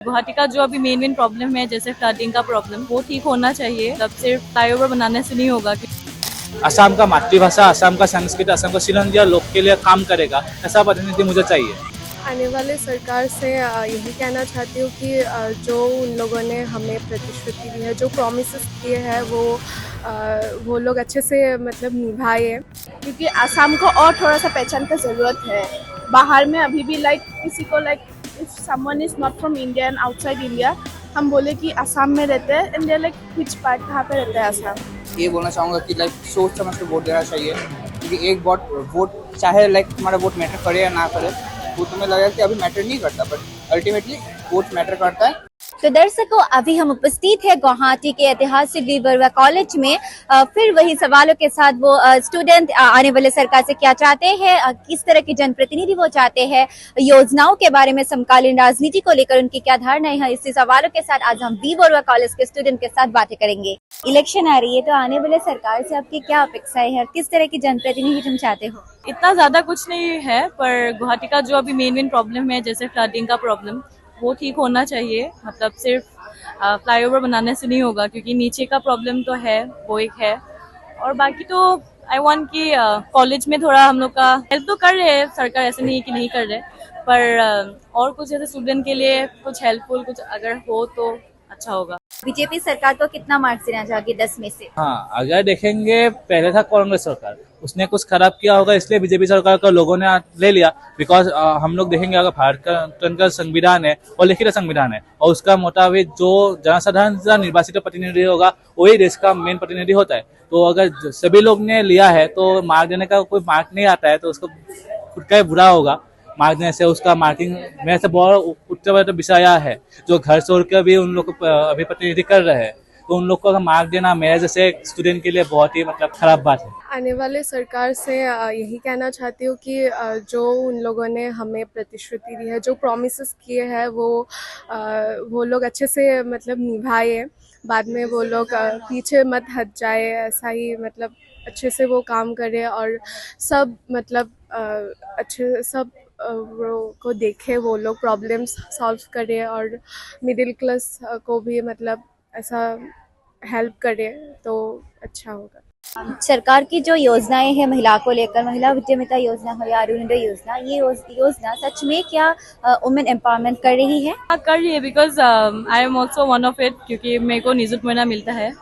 गुवाहाटी का जो अभी मेन प्रॉब्लम है, जैसे फ्लडिंग का प्रॉब्लम, वो ठीक होना चाहिए। तब सिर्फ फ्लाईओवर बनाने से नहीं होगा। असम का मातृभाषा, असम का संस्कृत, असम का सिलंदिया लोग के लिए काम करेगा, ऐसा प्रतिनिधि मुझे चाहिए। आने वाले सरकार से यही कहना चाहती हूँ कि जो उन लोगों ने हमें प्रतिश्रुति दी है, जो प्रॉमिसेस किए हैं, वो लोग अच्छे से मतलब निभाए, क्योंकि आसाम को और थोड़ा सा पहचान का ज़रूरत है। बाहर में अभी भी किसी को if someone is not from India and outside India, हम बोले कि आसाम में रहते हैं एंड दे विच पार्ट, कहाँ पे रहते हैं आसाम। ये बोलना चाहूँगा कि सोच समझ के वोट देना चाहिए, क्योंकि एक वोट चाहे तुम्हारा वोट मैटर करे या ना करे, वो तुम्हें लगेगा कि अभी मैटर नहीं करता, बट अल्टीमेटली वोट मैटर करता है। तो दर्शकों, अभी हम उपस्थित है गुवाहाटी के ऐतिहासिक वी बरुआ कॉलेज में। फिर वही सवालों के साथ वो स्टूडेंट आने वाले सरकार से क्या चाहते हैं, किस तरह के जनप्रतिनिधि वो चाहते हैं, योजनाओं के बारे में, समकालीन राजनीति को लेकर उनकी क्या धारणाएं हैं, इसी सवालों के साथ आज हम वी बरुआ कॉलेज के स्टूडेंट के साथ बातें करेंगे। इलेक्शन आ रही है, तो आने वाले सरकार से आपकी क्या अपेक्षाएं है, किस तरह की जनप्रतिनिधि तुम चाहते हो? इतना ज्यादा कुछ नहीं है, पर गुवाहाटी का जो अभी मेन प्रॉब्लम है, जैसे फ्लडिंग का प्रॉब्लम, वो ठीक होना चाहिए। मतलब सिर्फ फ्लाईओवर बनाने से नहीं होगा, क्योंकि नीचे का प्रॉब्लम तो है, वो एक है। और बाकी तो आई वांट कि कॉलेज में थोड़ा हम लोग का हेल्प तो कर रहे हैं सरकार, ऐसे नहीं कि नहीं कर रहे, पर और कुछ ऐसे स्टूडेंट के लिए कुछ हेल्पफुल कुछ अगर हो तो अच्छा होगा। बीजेपी सरकार को कितना मार्क्स देना चाहोगे 10 में से? हाँ, अगर देखेंगे, पहले था कांग्रेस सरकार, उसने कुछ खराब किया होगा, इसलिए बीजेपी सरकार का लोगों ने ले लिया। बिकॉज हम लोग देखेंगे, अगर भारत का संविधान है और लिखित संविधान है, और उसका मुताबिक जो जनसाधारण का निर्वाचित प्रतिनिधि होगा, वही देश का मेन प्रतिनिधि होता है। तो अगर सभी लोग ने लिया है तो मार्क देने का कोई मार्क नहीं आता है, तो उसको खुद का बुरा होगा मार्क देने से। उसका मार्किंग में से बहुत उच्च विषय है, जो घर छोड़ के भी उन लोग को अभी प्रतिनिधि कर रहे हैं, तो उन लोग को मार्क देना मेरे जैसे स्टूडेंट के लिए बहुत ही मतलब खराब बात है। आने वाले सरकार से यही कहना चाहती हूँ कि जो उन लोगों ने हमें प्रतिश्रुति दी है, जो प्रॉमिसेस किए हैं, वो लोग अच्छे से मतलब निभाए। बाद में वो लोग पीछे मत हट जाए, ऐसा ही मतलब अच्छे से वो काम करे और सब मतलब अच्छे सब को देखे, वो लोग प्रॉब्लम्स सॉल्व करे और मिडिल क्लास को भी मतलब ऐसा हेल्प करे तो अच्छा होगा। सरकार की जो योजनाएं हैं महिला को लेकर, महिला विद्यामिता योजना हो या अरुणोदय योजना, ये योजना सच में क्या वुमेन एम्पावरमेंट कर रही है? हाँ, कर रही है, because I am also one of it, क्योंकि मेरे को निजुत महीना मिलता है,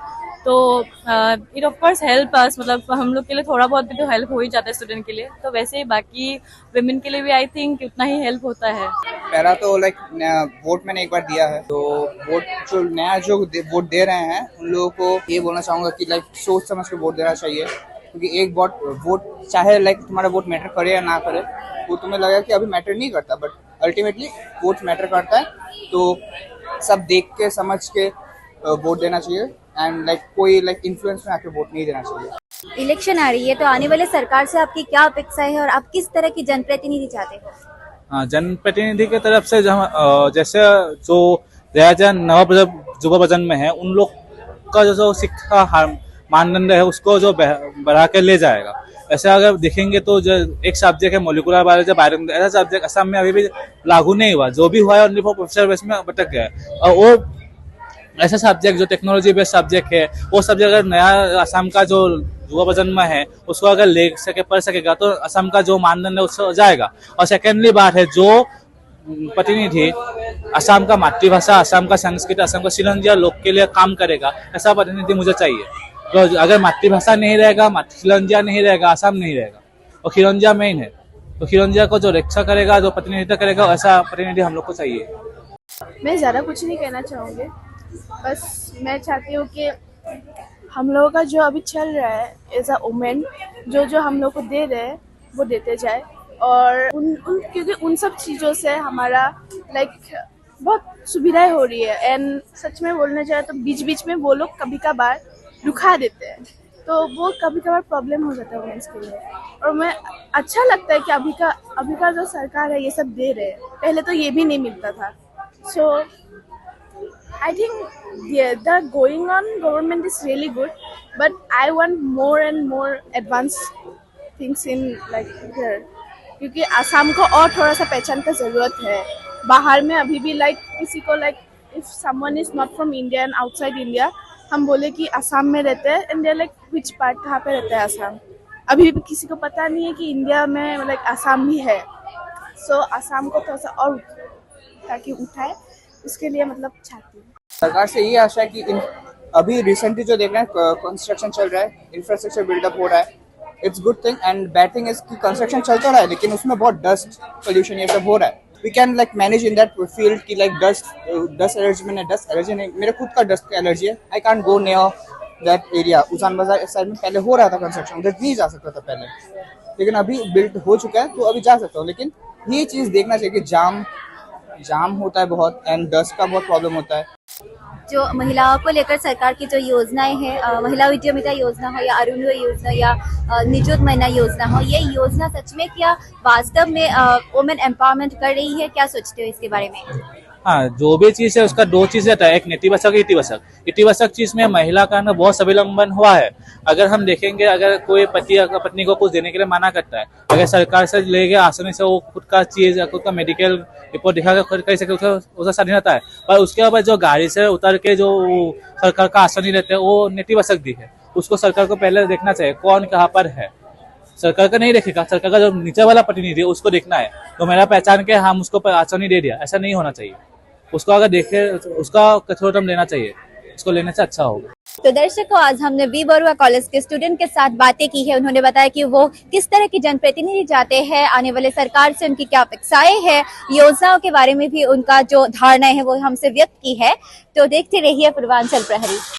तो it of course help us. मतलब हम लोग के लिए थोड़ा बहुत भी तो हेल्प हो ही जाता है स्टूडेंट के लिए, तो वैसे ही बाकी वुमेन के लिए भी आई थिंक उतना ही हेल्प होता है। पहला तो वोट मैंने एक बार दिया है, तो वोट जो नया जो वोट दे रहे हैं उन लोगों को ये बोलना चाहूँगा कि सोच समझ के वोट देना चाहिए, क्योंकि एक वोट चाहे तुम्हारा वोट मैटर करे या ना करे, वो तुम्हें लगेगा कि अभी मैटर नहीं करता, बट अल्टीमेटली वोट मैटर करता है। तो सब देख के समझ के वोट देना चाहिए, एंड कोई इन्फ्लुएंस में आके वोट नहीं देना चाहिए। इलेक्शन आ रही है, तो आने वाले सरकार से आपकी क्या अपेक्षाएं है और आप किस तरह की जनप्रतिनिधि चाहते हो? हाँ, जनप्रतिनिधि की तरफ से जैसे जो 2009 युवा प्रजन्म में है, उन लोग का जो शिक्षा मानदंड है उसको जो बढ़ा के ले जाएगा। ऐसे अगर देखेंगे तो जो एक सब्जेक्ट है मोलिकुलर बायोलॉजी, बायोलॉजी, ऐसा सब्जेक्ट असम में अभी भी लागू नहीं हुआ, जो भी हुआ है ओनली फॉर प्रोफेसर बेस में भटक गया है। और वो ऐसा सब्जेक्ट जो टेक्नोलॉजी बेस्ड सब्जेक्ट है, वो सब्जेक्ट अगर नया असम का जो युवा प्रजन्म है उसको अगर ले सके, पढ़ सकेगा, तो असम का जो मानदंड है उससे जाएगा। और सेकेंडली बात है, जो प्रतिनिधि असम का मातृभाषा, असम का संस्कृत, असम का सिलंदिया लोग के लिए काम करेगा, ऐसा प्रतिनिधि मुझे चाहिए। तो अगर मातृभाषा नहीं रहेगा, सिलंदिया नहीं रहेगा, असम नहीं रहेगा, और खिलंजिया मेन है, तो खिलंजिया को जो रक्षा करेगा, जो प्रतिनिधित्व करेगा, ऐसा प्रतिनिधि हम लोग को चाहिए। मैं ज़्यादा कुछ नहीं कहना चाहूँगी, बस मैं चाहती हूँ कि हम लोगों का जो अभी चल रहा है एज अ वुमेन, जो हम लोग को दे रहे हैं वो देते जाए, और क्योंकि उन सब चीज़ों से हमारा बहुत सुविधाएं हो रही है। एंड सच में बोलने जाए तो बीच बीच में वो लोग कभी कभार रुका देते हैं, तो वो कभी कभार प्रॉब्लम हो जाता है वुमेन्स के लिए। और मैं अच्छा लगता है कि अभी का जो सरकार है ये सब दे रहे हैं, पहले तो ये भी नहीं मिलता था। सो I think the going on government is really good, but I want more and more advanced things in here, क्योंकि आसाम को और थोड़ा सा पहचान का ज़रूरत है। बाहर में अभी भी लाइक किसी को like if someone is not from India and outside India, हम बोले कि असम में रहते हैं and they like which part, कहाँ पे रहते हैं असम, अभी भी किसी को पता नहीं है कि इंडिया में लाइक असम भी है। सो असम को थोड़ा सा और ताकि उठाए, उसके लिए मतलब चाहती हूँ। सरकार से ये आशा है कि अभी रिसेंटली जो देख रहे हैं कंस्ट्रक्शन चल रहा है, इंफ्रास्ट्रक्चर बिल्डअप हो रहा है, it's good thing and bad thing is कि कंस्ट्रक्शन चल तो रहा है लेकिन उसमें बहुत डस्ट पोल्यूशन ये सब हो रहा है। We can like manage in that field की लाइक डस्ट एलर्जी, मैंने डस्ट एलर्जी नहीं, मेरे खुद का डस्ट का एलर्जी है, I can't go near that area. Ujan Bazar इस साइड में पहले हो रहा था कंस्ट्रक्शन, उधर नहीं जा सकता था पहले, लेकिन अभी बिल्ड हो चुका है तो अभी जा सकता हूँ। लेकिन ये चीज़ देखना चाहिए कि जाम होता है बहुत एंड डस्ट का बहुत प्रॉब्लम होता है। जो महिलाओं को लेकर सरकार की जो योजनाएं हैं, महिला उद्यमिता योजना हो या अरुणोदय योजना या निजुत महीना योजना हो, ये योजना सच में क्या वास्तव में वुमेन एम्पावरमेंट कर रही है? क्या सोचते हो इसके बारे में? हाँ, जो भी चीज है उसका दो चीज रहता है, एक नेतिवचक इतिवचक। इतिवचक चीज में महिला का ना बहुत स्वावलंबन हुआ है। अगर हम देखेंगे, अगर कोई पति पत्नी को कुछ देने के लिए मना करता है, अगर सरकार से ले गए आसानी से वो खुद का चीज, खुद का मेडिकल रिपोर्ट दिखा कर कर सके, उसका स्वाधीनता है। पर उसके बाद जो गाड़ी से उतर के जो सरकार का आसानी रहते हैं वो नेतिवचक दी है। उसको सरकार को पहले देखना चाहिए कौन कहाँ पर है। सरकार का नहीं देखेगा, सरकार का जो नीचे वाला प्रतिनिधि है उसको देखना है। तो मेरा पहचान के हम उसको आसानी दे दिया, ऐसा नहीं होना चाहिए। उसको अगर देखे, उसका कठोरतम लेना चाहिए, उसको लेने से अच्छा होगा। तो दर्शकों, आज हमने वी बरुआ कॉलेज के स्टूडेंट के साथ बातें की है। उन्होंने बताया कि वो किस तरह की जनप्रतिनिधि चाहते हैं, आने वाले सरकार से उनकी क्या अपेक्षाएं हैं, योजनाओं के बारे में भी उनका जो धारणा है वो हमसे व्यक्त की है। तो देखते रहिए पूर्वांचल प्रहरी।